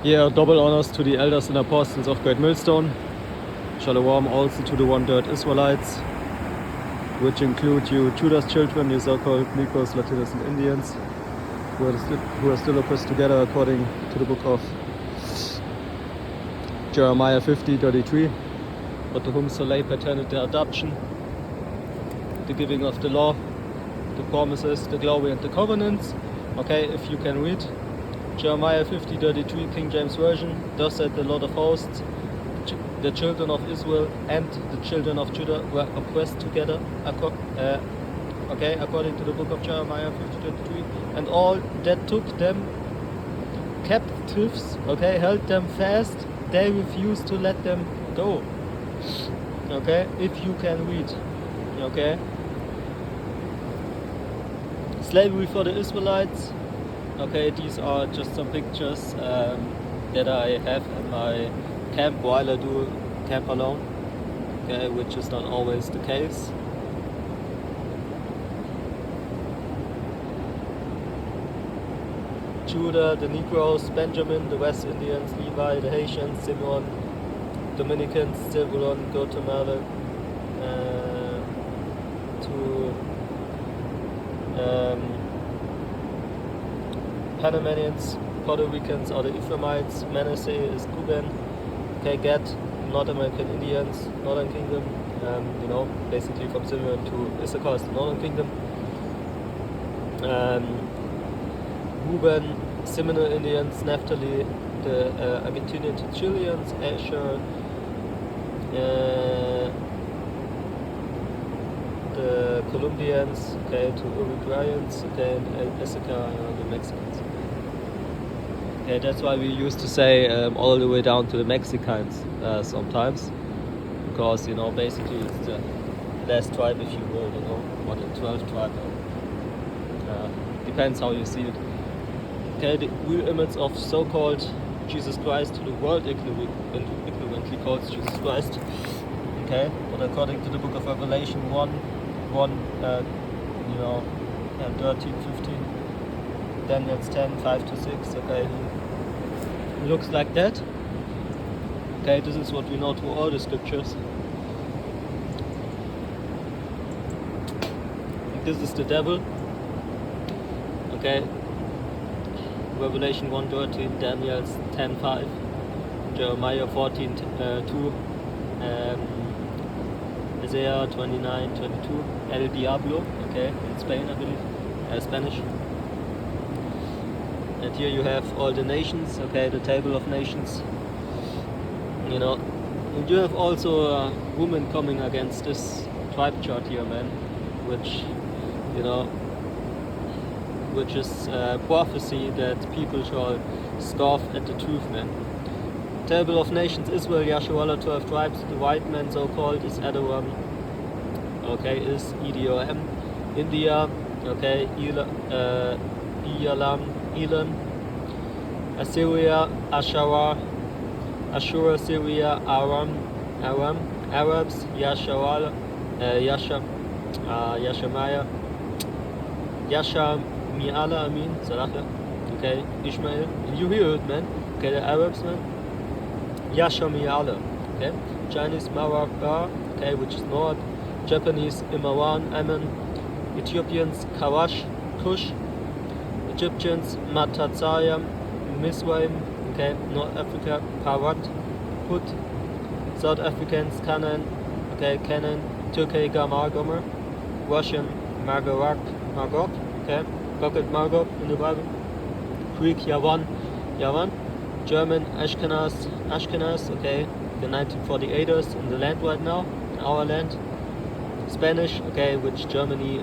Yeah, double honors to the elders and apostles of Great Millstone. Shalom also to the 1/3 Israelites, which include you Judah's children, you so-called Negroes, Latinos, and Indians, who are still oppressed together according to the book of Jeremiah 50:33. But to whom soleil pertained the adoption, the giving of the law, the promises, the glory, and the covenants. Okay, if you can read Jeremiah 50:33, King James Version, thus said the Lord of hosts, the children of Israel and the children of Judah were oppressed together, according to the book of Jeremiah 50:33, and all that took them captives, held them fast, they refused to let them go. Okay, if you can read, okay. Slavery for the Israelites. Okay, these are just some pictures that I have in my camp while I do camp alone, okay, which is not always the case. Judah, the Negroes, Benjamin, the West Indians, Levi, the Haitians, Simeon, Dominicans, Zebulon, Guatemala, Panamanians, Puerto Ricans are the Ephraimites, Manasseh is Cuban, okay, Gad, North American Indians, Northern Kingdom, basically from Simeon to Issachar is the Northern Kingdom. Reuben, Seminole Indians, Naphtali, the Argentinian Chileans, Asher, the Colombians, okay, to Uruguayans, okay, and Issachar, the Mexicans. Okay, that's why we used to say all the way down to the Mexicans sometimes, because basically it's the last tribe, if you will, or the 12th tribe. Depends how you see it. Okay, the real image of so-called Jesus Christ, the world ignorantly calls Jesus Christ. Okay, but according to the book of Revelation 13, 15, then it's 10, 5-6. Okay, he looks like that. Okay, this is what we know through all the scriptures. This is the devil. Okay, Revelation 1:13, Daniel 10:5, Jeremiah 14:2, Isaiah 29:22, El Diablo, okay, in Spain I believe, Spanish. And here you have all the nations, okay, the table of nations. And you have also a woman coming against this tribe chart here, man, which is prophecy that people shall scoff at the truth, man. Table of nations, Israel, Yasharallah, 12 tribes, the white man so-called is Edom, okay, is Edom, India, okay, Elam, Assyria, Ashur, Syria, Aram, Arabs, Yashamaya, Yashami'ala, Salaha, okay, Ishmael, you hear it, man, okay, the Arabs, man, Yashami'ala, okay, Chinese Maraka, okay, which is north, Japanese Imawan, Ammon, Ethiopians Kawash, Kush, Egyptians Matatsaya, Misraim, okay, North Africa Parat, Put, South Africans Canaan, okay, Canaan, Turkey Gomer, Russian Magog, okay, Rocket Magog in the Bible, Greek Yavan, German Ashkenaz, okay, the 1948ers in the land right now, in our land, Spanish, okay, which Germany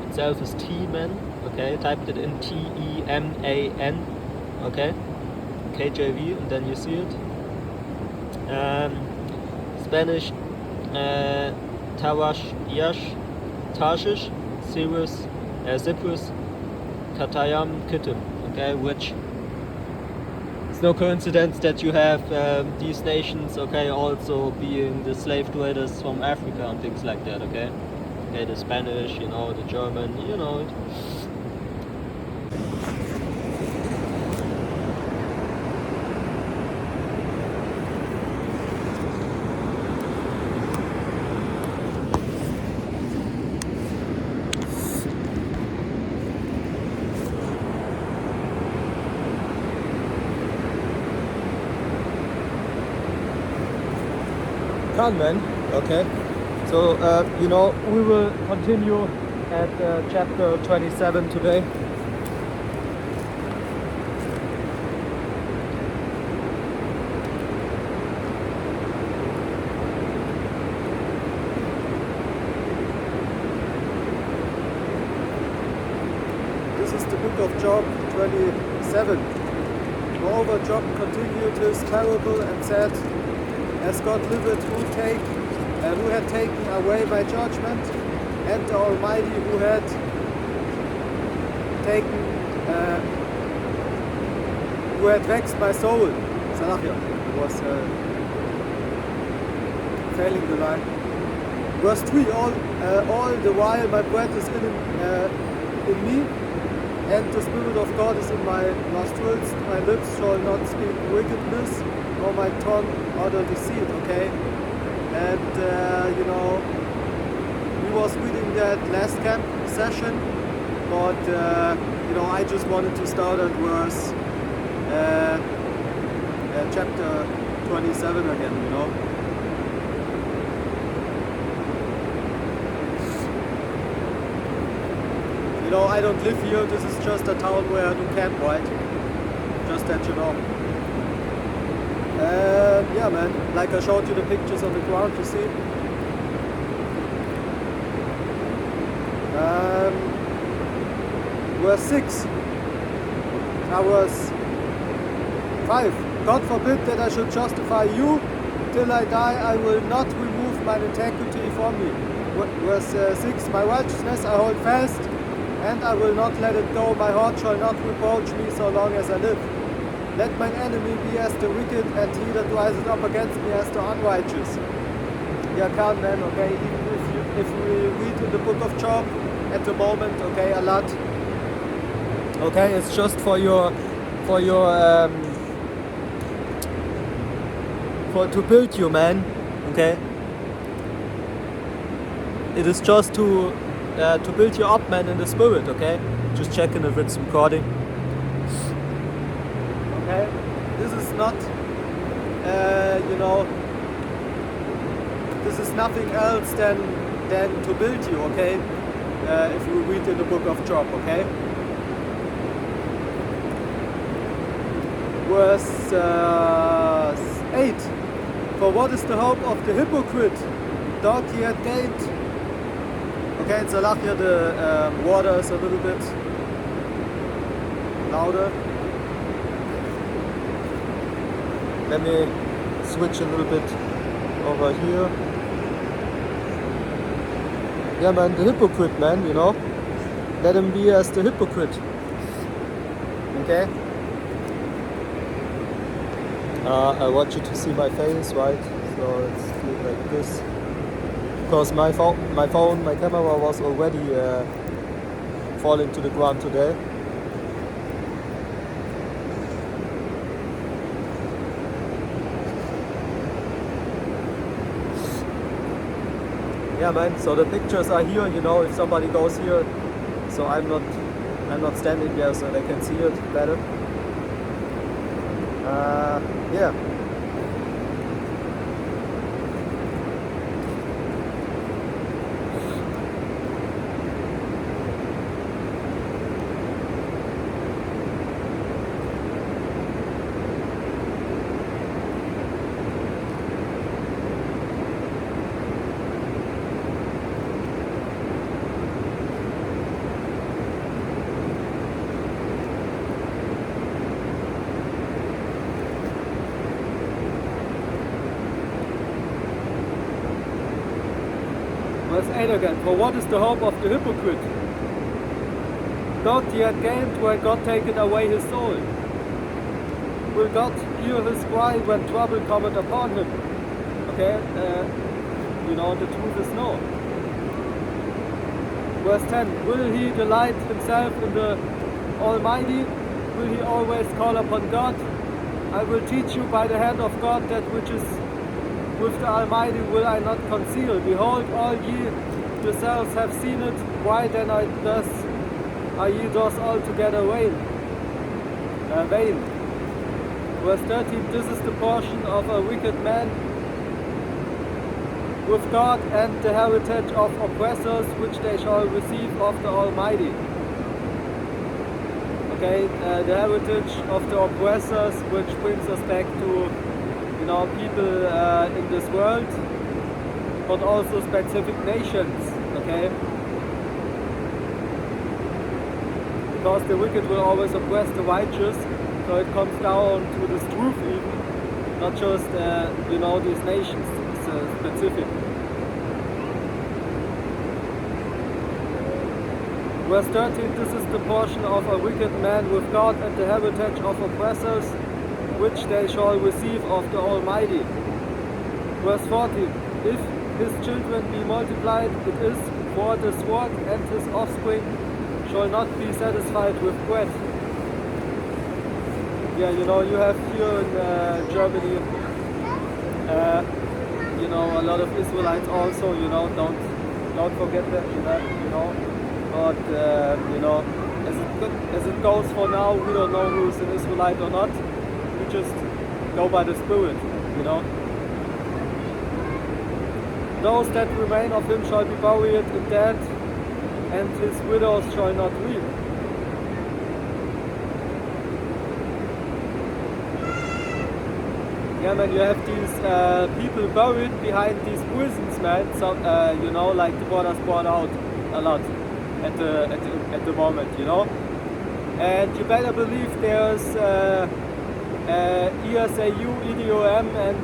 itself is T-man, okay, typed it in T-E-M-A-N, okay, KJV, and then you see it. Spanish, Tarshish, Cyprus, Katayam, Kittim, okay, which it's no coincidence that you have these nations, okay, also being the slave traders from Africa and things like that, okay, the Spanish, the German, can, man. Okay. So, we will continue at chapter 27 today. This is the book of Job 27. Moreover, Job continued his parable and said, as God liveth, who had taken away my judgment, and the Almighty who had taken, who had vexed my soul. Salachia was failing the line. Verse 3, all the while my breath is in me, and the Spirit of God is in my nostrils. My lips shall not speak wickedness, nor my tongue utter deceit, okay? And, we was reading that last camp session, but, I just wanted to start at verse, chapter 27 again, I don't live here, this is just a town where I do camp, right? Just that you know. Yeah, man, like I showed you the pictures on the ground, you see. Verse 6. Now verse 5. God forbid that I should justify you. Till I die, I will not remove mine integrity from me. Verse 6. My righteousness I hold fast, and I will not let it go. My heart shall not reproach me so long as I live. Let mine enemy be as the wicked, and he that rises up against me as the unrighteous. Yeah, can't, man, okay? Even if we read in the book of Job at the moment, okay, a lot. Okay, it's just for to build you, man. Okay. It is just to build you up, man, in the spirit. Okay. Just checking if it's recording. Okay. This is not, this is nothing else than to build you. Okay. If you read in the book of Job. Okay. Verse 8. For what is the hope of the hypocrite? Thought he had gained. Okay, in Salachia the water is a little bit louder. Let me switch a little bit over here. Yeah, man, the hypocrite, man, Let him be as the hypocrite. Okay? I want you to see my face, right? So it's like this. Because my camera was already falling to the ground today. Yeah, man. So the pictures are here. If somebody goes here, so I'm not standing there, so they can see it better. Yeah. Verse 8 again. For what is the hope of the hypocrite? Thought he had gained when God taken away his soul. Will God hear his cry when trouble cometh upon him? Okay, the truth is no. Verse 10. Will he delight himself in the Almighty? Will he always call upon God? I will teach you by the hand of God that which is with the Almighty will I not conceal. Behold, all ye yourselves have seen it. Why then are ye thus altogether vain? Verse 13. This is the portion of a wicked man. with God and the heritage of oppressors which they shall receive of the Almighty. Okay, the heritage of the oppressors, which brings us back to, people in this world, but also specific nations. Okay, because the wicked will always oppress the righteous, so it comes down to this truth even, not just these nations. It's specific. Verse 13, this is the portion of a wicked man with God and the heritage of oppressors, which they shall receive of the Almighty. Verse 14, if his children be multiplied, it is for the sword, and his offspring shall not be satisfied with bread. Yeah, you have here in Germany, a lot of Israelites also, don't forget that, But, as it goes for now, we don't know who's an Israelite or not. We just go by the Spirit, Those that remain of him shall be buried in dead, and his widows shall not weep. Yeah, man, you have these people buried behind these prisons, man. So, like the brothers brought out a lot at the moment, And you better believe there's ESAU, EDOM, and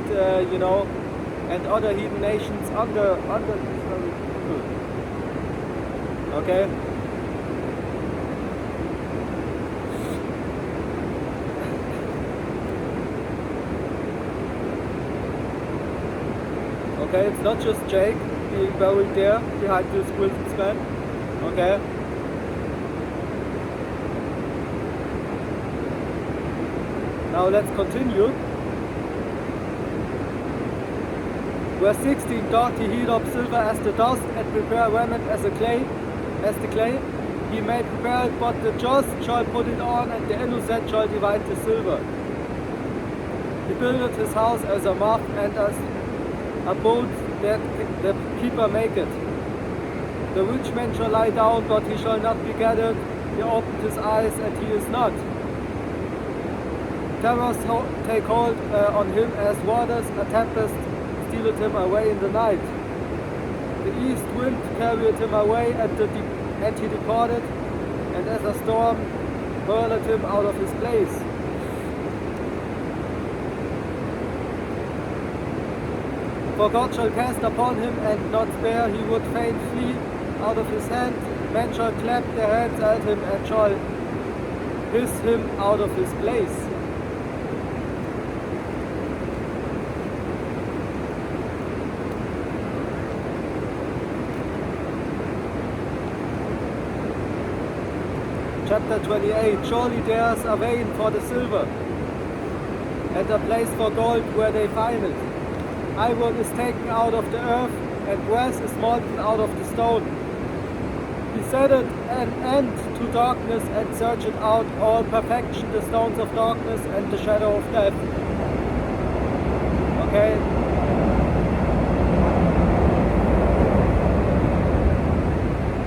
and other heathen nations under these very people. Okay. Okay, it's not just Jake being buried there behind this prisons, man. Okay. Now let's continue. Verse 16, doth he heat up silver as the dust, and prepare raiment as the clay. He may prepare it, but the just shall put it on, and the innocent shall divide the silver. He buildeth his house as a moth, and as a boat that the keeper maketh. The rich man shall lie down, but he shall not be gathered. He opened his eyes, and he is not. Terrors take hold on him as waters, a tempest stealeth him away in the night. The east wind carried him away, and he departed, and as a storm hurled him out of his place. For God shall cast upon him and not spare, he would fain flee out of his hand. Men shall clap their hands at him and shall hiss him out of his place. Chapter 28, surely there is a vein for the silver, and a place for gold where they find it. Iron is taken out of the earth, and brass is molten out of the stone. He set it an end to darkness, and searched out all perfection, the stones of darkness and the shadow of death. Okay?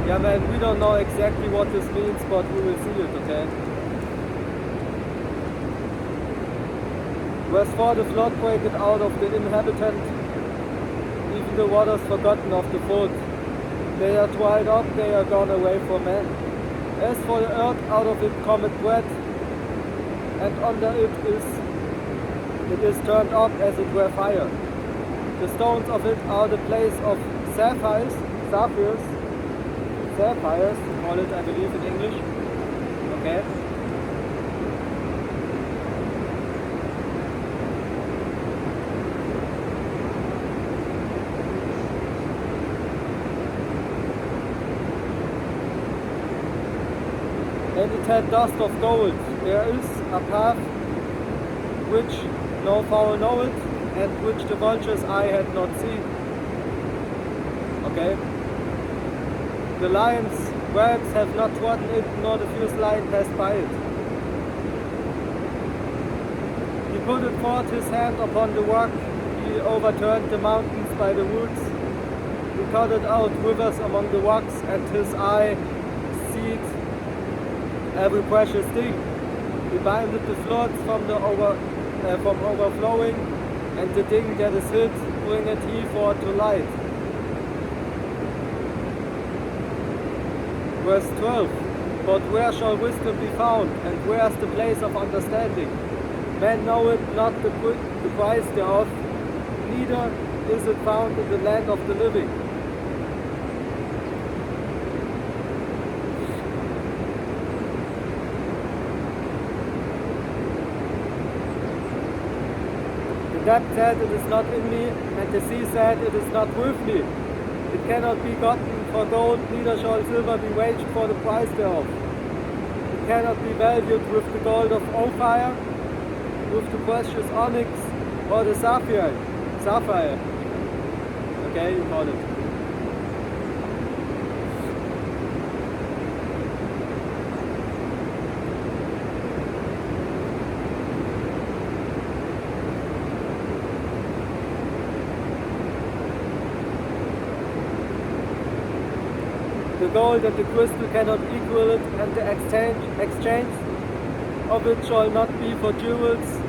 Yeah, man, we don't know exactly what this means, but we will see it, okay? Verse 4, the flood breaketh out of the inhabitant, even the waters forgotten of the fold. They are dried up, they are gone away from men. As for the earth, out of it cometh bread, and under it is turned up as it were fire. The stones of it are the place of sapphires, call it, I believe, in English. Okay. And it had dust of gold. There is a path which no fowl knoweth, and which the vulture's eye had not seen. Okay? The lion's whelps have not trodden it, nor the fierce lion passed by it. He put forth his hand upon the rock, he overturned the mountains by the roots. He cut it out rivers among the rocks, and his eye sees every precious thing. He binded the floods from overflowing, and the thing that is hid bringeth he forth to light. Verse 12. But where shall wisdom be found, and where is the place of understanding? Man knoweth not the price thereof, neither is it found in the land of the living. The depth said, it is not in me, and the sea said, it is not with me. It cannot be gotten for gold, neither shall silver be waged for the price thereof. It cannot be valued with the gold of Ophir, with the precious onyx, or the sapphire. Okay, you got it. The gold and the crystal cannot equal it, and the exchange of it shall not be for jewels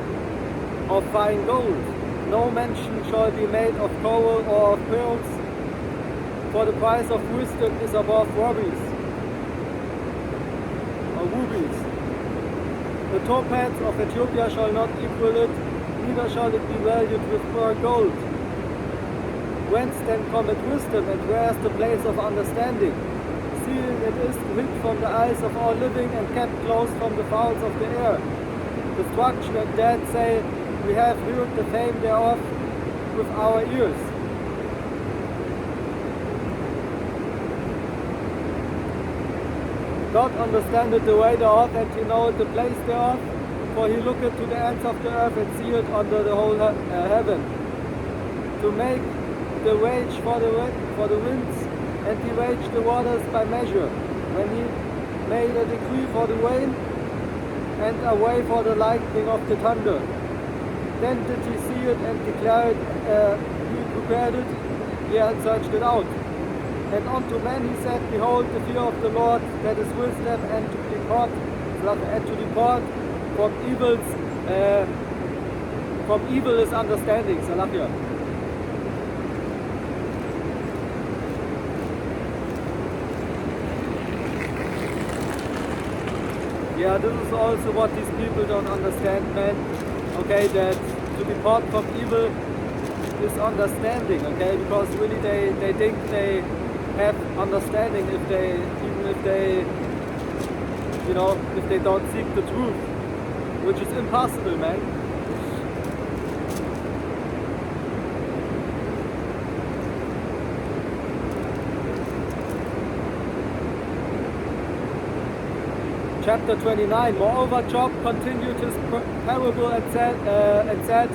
of fine gold. No mention shall be made of coral or of pearls, for the price of wisdom is above rubies. The topaz of Ethiopia shall not equal it, neither shall it be valued with pure gold. Whence then cometh wisdom, and where is the place of understanding? Seeing it is hid from the eyes of all living, and kept close from the fowls of the air. Destruction and death say, we have heard the fame thereof with our ears. God understandeth the way thereof, and he knoweth the place thereof, for he looketh to the ends of the earth, and seeth under the whole heaven. To make the wage for the winds, and he waged the waters by measure, when he made a decree for the rain, and a way for the lightning of the thunder. Then did he see it and declare it, he prepared it, he had searched it out. And unto men he said, behold, the fear of the Lord, that is wisdom, and to depart from evil is understanding. Salafia. Yeah, this is also what these people don't understand, man. Okay, that to depart from evil is understanding, okay, because really they think they have understanding if they don't seek the truth, which is impossible, man. Chapter 29. Moreover, Job continued his parable and said,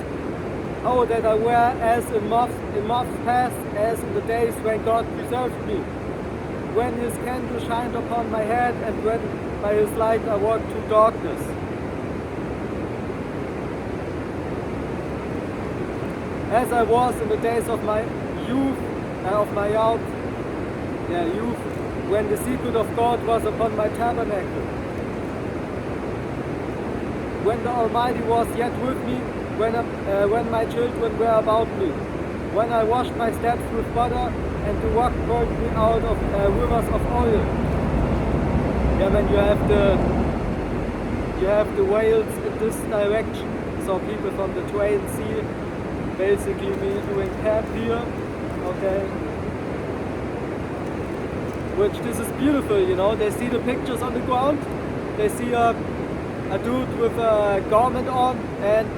oh, that I were as in months past, as in the days when God preserved me, when his candle shined upon my head, and when by his light I walked through darkness. As I was in the days of my youth, when the secret of God was upon my tabernacle. When the Almighty was yet with me, when my children were about me, when I washed my steps with butter, and the rock poured me out of rivers of oil. Yeah, when you have the whales in this direction, so people from the train see basically me doing camp here, okay. Which this is beautiful, you know. They see the pictures on the ground, they see a dude with a garment on and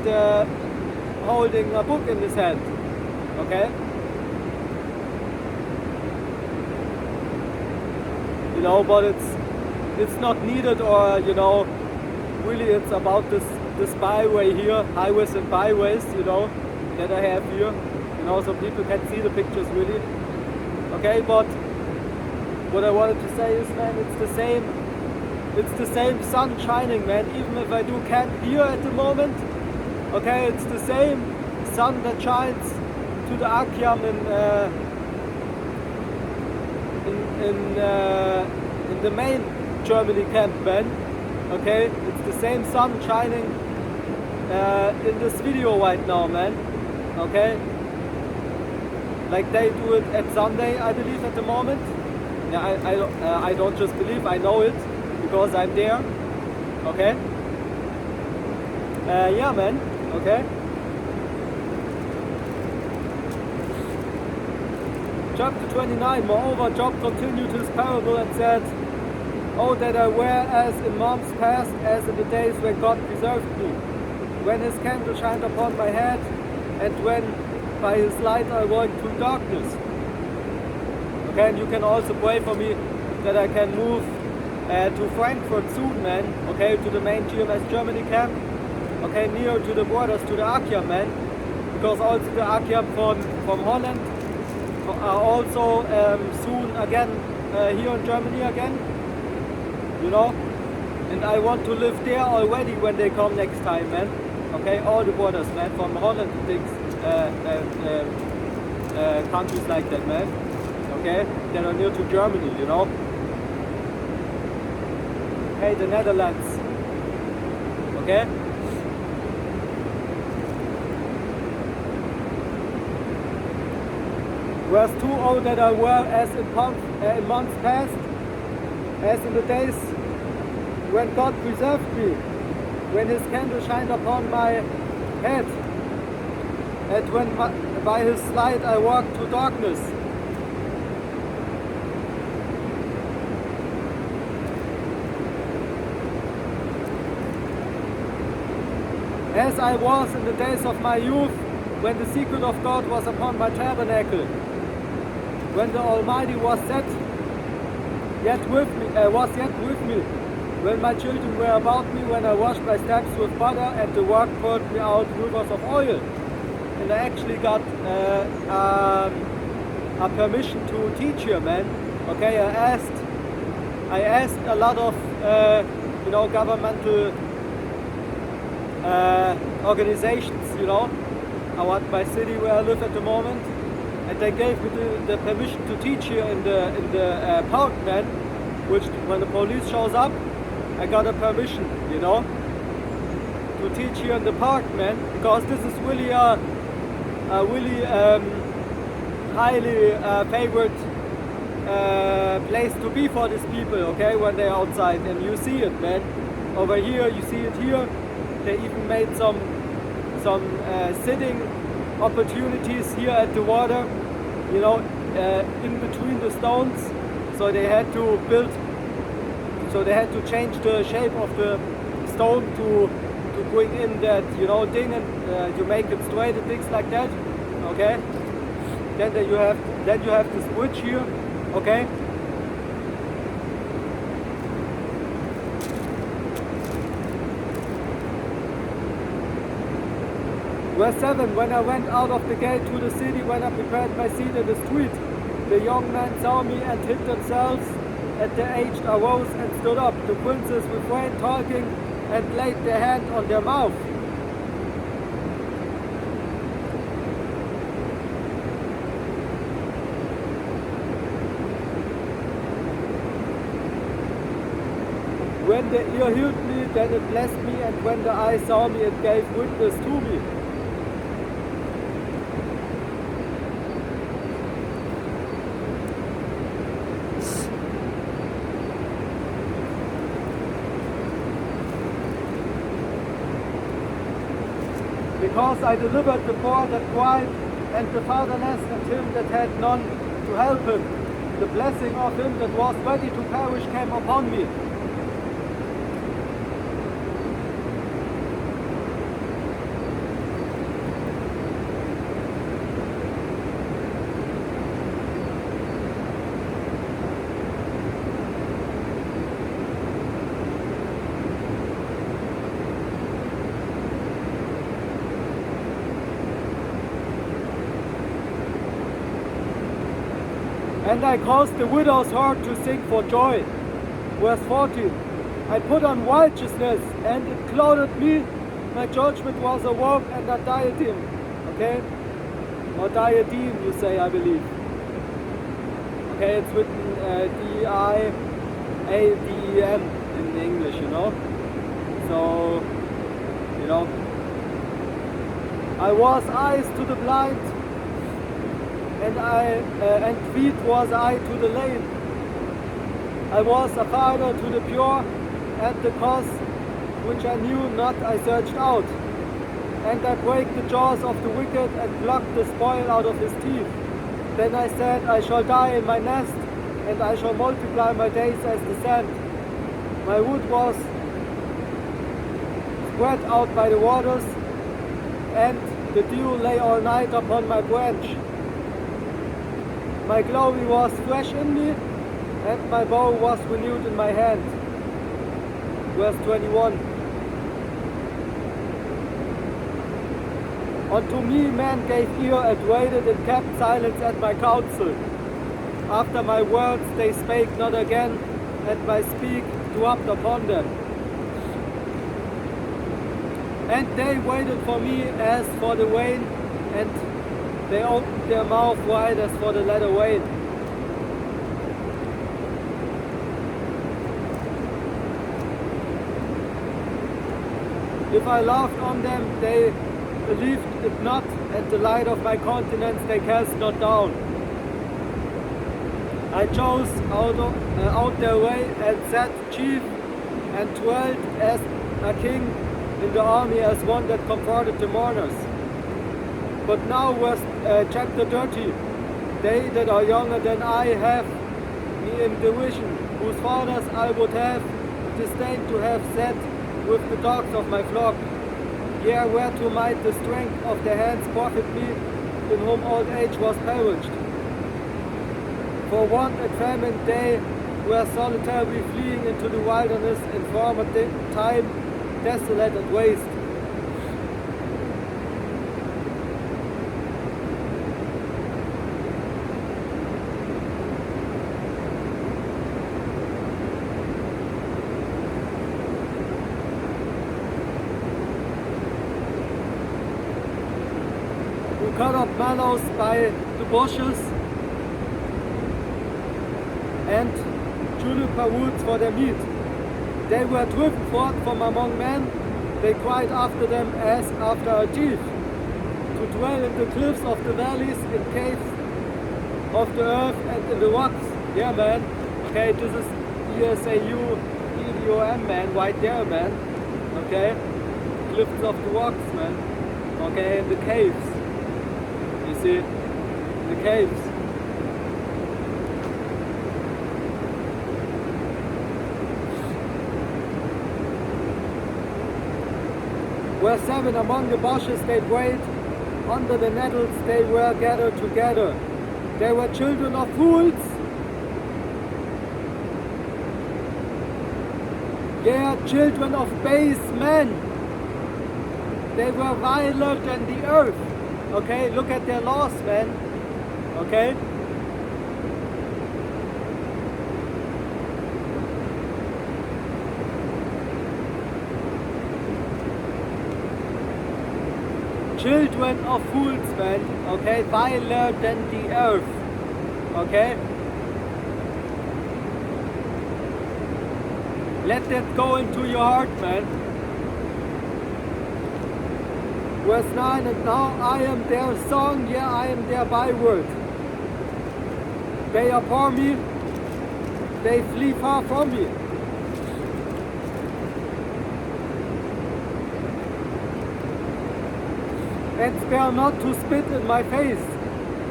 holding a book in his hand, okay? You know, but it's not needed, or, you know, really it's about this byway here, highways and byways, you know, that I have here, you know, so people can see the pictures really, okay? But what I wanted to say is, man, it's the same sun shining, man. Even if I do camp here at the moment, okay, it's the same sun that shines to the Akyam in the main Germany camp, man. Okay, it's the same sun shining in this video right now, man. Okay, like they do it at Sunday, I believe, at the moment. Yeah, I don't just believe, I know it because I'm there. Okay. Yeah, man. Okay. Chapter 29. Moreover, Job continued his parable and said, "Oh, that I were as in months past, as in the days when God preserved me, when his candle shined upon my head, and when by his light I walked through darkness." Okay, and you can also pray for me that I can move to Frankfurt soon, man. Okay, to the main GMS Germany camp. Okay, near to the borders, to the Akiam, man. Because also the Akiam from Holland are also soon again here in Germany again. You know? And I want to live there already when they come next time, man. Okay, all the borders, man, from Holland to things, countries like that, man. Okay, that are near to Germany, you know. Okay, the Netherlands. Okay. Verse 2, "Oh, that I were as in months past, as in the days when God preserved me, when his candle shined upon my head, and when by his light I walked through darkness." As I was in the days of my youth, when the secret of God was upon my tabernacle, when the Almighty was yet with me, when my children were about me, when I washed my steps with butter, and the work poured me out rivers of oil. And I actually got a permission to teach here, man. Okay, I asked a lot of governmental organizations, you know, around my city where I live at the moment, and they gave me the permission to teach here in the park, man. Which, when the police shows up, I got a permission, you know, to teach here in the park, man, because this is really a really highly favored place to be for these people. Okay, when they're outside, and you see it, man. Over here, you see it here. They even made some sitting opportunities here at the water, you know, in between the stones. So they had to change the shape of the stone to bring in that, you know, thing, and you make it straight and things like that. Okay. Then you have this bridge here. Okay. Verse 7, "When I went out of the gate to the city, when I prepared my seat in the street, the young men saw me and hid themselves, and the aged arose and stood up. The princes refrained talking and laid their hand on their mouth." "When the ear heard me, then it blessed me, and when the eye saw me, it gave witness to me." Because I delivered the poor that cried, and the fatherless, and him that had none to help him. The blessing of him that was ready to perish came upon me. And I caused the widow's heart to sing for joy. Verse 14. "I put on righteousness, and it clothed me. My judgment was a robe and a diadem." Okay? Or diadem, you say, I believe. Okay, it's written D-I-A-D-E-M in English, you know. So, you know, I was eyes to the blind, and feet was I to the lame. I was a father to the pure, and the cause which I knew not I searched out. And I break the jaws of the wicked and pluck the spoil out of his teeth. Then I said, I shall die in my nest, and I shall multiply my days as the sand. My wood was spread out by the waters, and the dew lay all night upon my branch. My glory was fresh in me, and my bow was renewed in my hand. Verse 21. Unto me man gave ear and waited and kept silence at my counsel. After my words they spake not again, and my speak dropped upon them. And they waited for me as for the rain, and they opened their mouth wide as for the latter rain. If I laughed on them, they believed it not, and the light of my countenance they cast not down. I chose out their way and sat chief, and dwelt as a king in the army, as one that comforted the mourners. But now was chapter 30. They that are younger than I have me in derision, whose fathers I would have disdained to have set with the dogs of my flock. Yea, whereto might the strength of their hands profit me, in whom old age was perished. For want and famine they were solitarily fleeing into the wilderness in former time, desolate and waste. Cut up mallows by the bushes and juniper woods for their meat. They were driven forth from among men, they cried after them as after a thief, to dwell in the cliffs of the valleys, in caves of the earth and in the rocks. Yeah, man. Okay, this is ESAU-EDOM, man, right there, man. Okay, cliffs of the rocks, man. Okay, in the caves. You see, the caves. Where seven among the bushes they prayed, under the nettles they were gathered together. They were children of fools. They are children of base men. They were viler than the earth. Okay, look at their laws, man. Okay? Children of fools, man. Okay? Viler than the earth. Okay? Let that go into your heart, man. Verse 9, and now I am their song, yeah, I am their byword. They abhor me, they flee far from me. And spare not to spit in my face,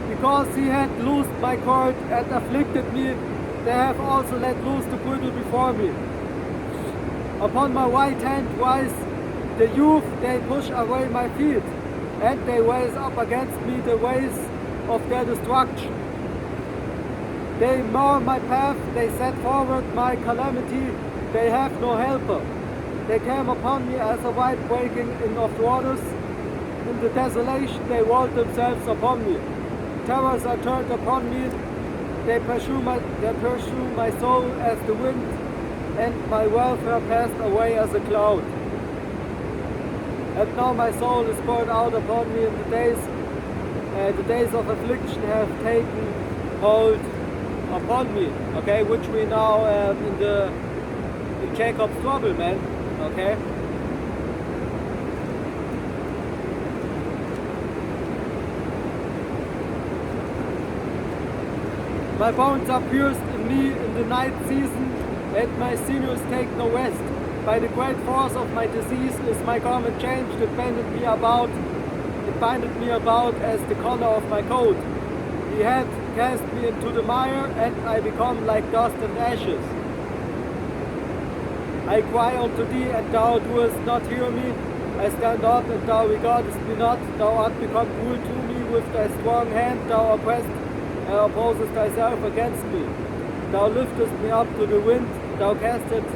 because he had loosed my cord and afflicted me, they have also let loose the bridle before me. Upon my right hand rise the youth, they push away my feet, and they raise up against me the ways of their destruction. They mar my path, they set forward my calamity, they have no helper. They came upon me as a white breaking in of waters. In the desolation they rolled themselves upon me. Terrors are turned upon me, they pursue my soul as the wind, and my welfare passed away as a cloud. And now my soul is poured out upon me in the days of affliction have taken hold upon me, okay, which we now in Jacob's trouble, man, okay. My bones are pierced in me in the night season, and my sinews take no rest. By the great force of my disease is my garment changed, it binded me about as the color of my coat. He had cast me into the mire, and I become like dust and ashes. I cry unto thee, and thou doest not hear me. I stand up, and thou regardest me not. Thou art become cruel to me with thy strong hand. Thou opposest thyself against me. Thou liftest me up to the wind. Thou causest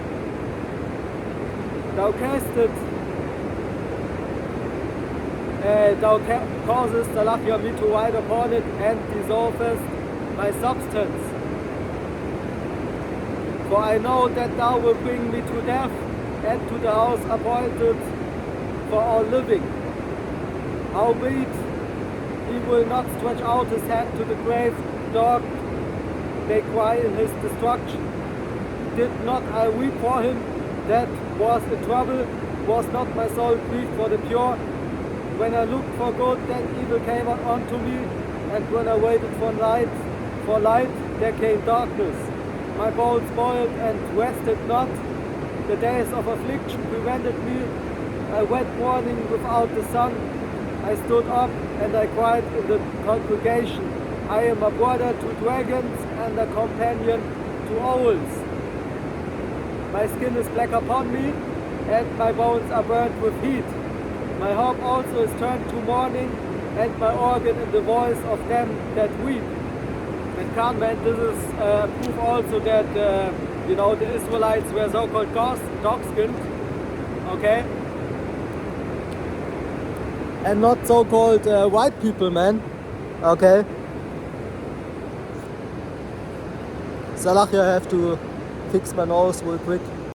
Salachia me to ride upon it, and dissolvest my substance. For I know that thou wilt bring me to death, and to the house appointed for all living. Howbeit he will not stretch out his hand to the grave, nor may cry in his destruction. Did not I weep for him that was in trouble? Was not my soul grieved for the pure? When I looked for good, then evil came unto me, and when I waited for light, there came darkness. My bones boiled and rested not. The days of affliction prevented me. I went mourning without the sun. I stood up and I cried in the congregation. I am a brother to dragons and a companion to owls. My skin is black upon me, and my bones are burnt with heat. My hope also is turned to mourning, and my organ in the voice of them that weep. And man, this is proof also that the Israelites were so-called dog-skinned, okay, and not so-called white people, man, okay. Salachia, I have to fix my nose real quick.